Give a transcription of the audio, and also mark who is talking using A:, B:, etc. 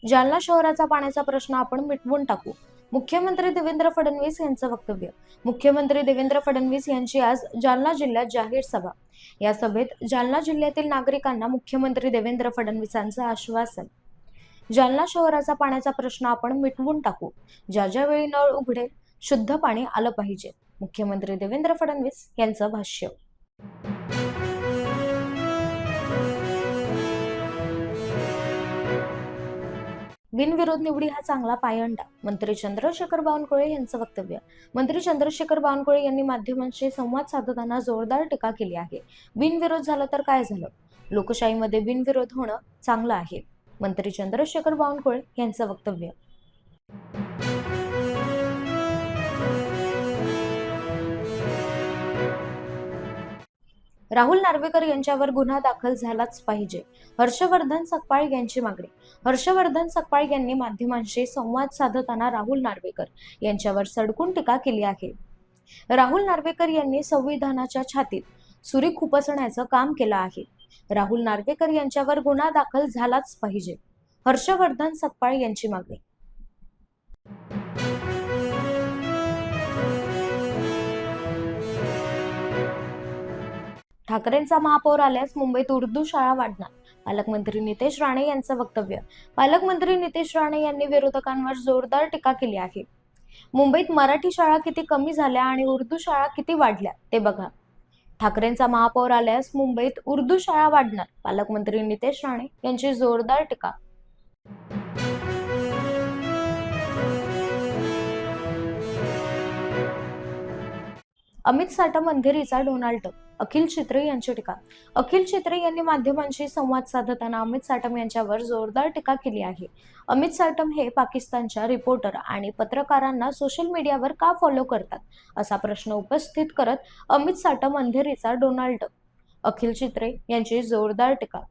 A: जालना शहराचा पाण्याचा प्रश्न आपण मिटवून टाकू. मुख्यमंत्री देवेंद्र फडणवीस यांचं वक्तव्य. मुख्यमंत्री देवेंद्र फडणवीस यांची आज जालना जिल्ह्यात जाहीर सभा. या सभेत जालना जिल्ह्यातील नागरिकांना मुख्यमंत्री देवेंद्र फडणवीसांचं आश्वासन. जालना शहराचा पाण्याचा प्रश्न आपण मिटवून टाकू. ज्या ज्या वेळी नळ उघडेल शुद्ध पाणी आलं पाहिजे. मुख्यमंत्री देवेंद्र फडणवीस यांचं भाष्य. बिनविरोध निवडी हा चांगला पायंडा. मंत्री चंद्रशेखर बावनकुळे यांचं वक्तव्य. मंत्री चंद्रशेखर बावनकुळे यांनी माध्यमांशी संवाद साधताना जोरदार टीका केली आहे. बिनविरोध झालं तर काय झालं? लोकशाहीमध्ये बिनविरोध होणं चांगलं आहे. मंत्री चंद्रशेखर बावनकुळे यांचं वक्तव्य. राहुल नार्वेकर यांच्यावर गुन्हा दाखल झालाच पाहिजे. हर्षवर्धन सकपाळ यांची मागणी. हर्षवर्धन सकपाळ यांनी माध्यमांशी संवाद साधताना राहुल नार्वेकर यांच्यावर सडकून टीका केली आहे. राहुल नार्वेकर यांनी संविधानाच्या छातीत सुरी खुपसण्याचं काम केलं आहे. राहुल नार्वेकर यांच्यावर गुन्हा दाखल झालाच पाहिजे. हर्षवर्धन सकपाळ यांची मागणी. ठाकरेंचा महापौर आल्यास मुंबईत उर्दू शाळा वाढणार. पालकमंत्री नितेश राणे यांचं वक्तव्य. पालकमंत्री नितेश राणे यांनी विरोधकांवर जोरदार टीका केली आहे. मुंबईत मराठी शाळा किती कमी झाल्या आणि उर्दू शाळा किती वाढल्या ते बघा. ठाकरेंचा महापौर आल्यास मुंबईत उर्दू शाळा वाढणार. पालकमंत्री नितेश राणे यांची जोरदार टीका. अमित साटम अंधेरीचा डोनाल्ड. अखिल चित्रे यांची टीका. अखिल चित्रे यांनी माध्यमांशी संवाद साधताना अमित साटम यांच्यावर जोरदार टीका केली आहे. अमित साटम हे पाकिस्तानच्या रिपोर्टर आणि पत्रकारांना सोशल मीडियावर का फॉलो करतात असा प्रश्न उपस्थित करत अमित साटम अंधेरीचा डोनाल्ड. अखिल चित्रे यांची जोरदार टीका.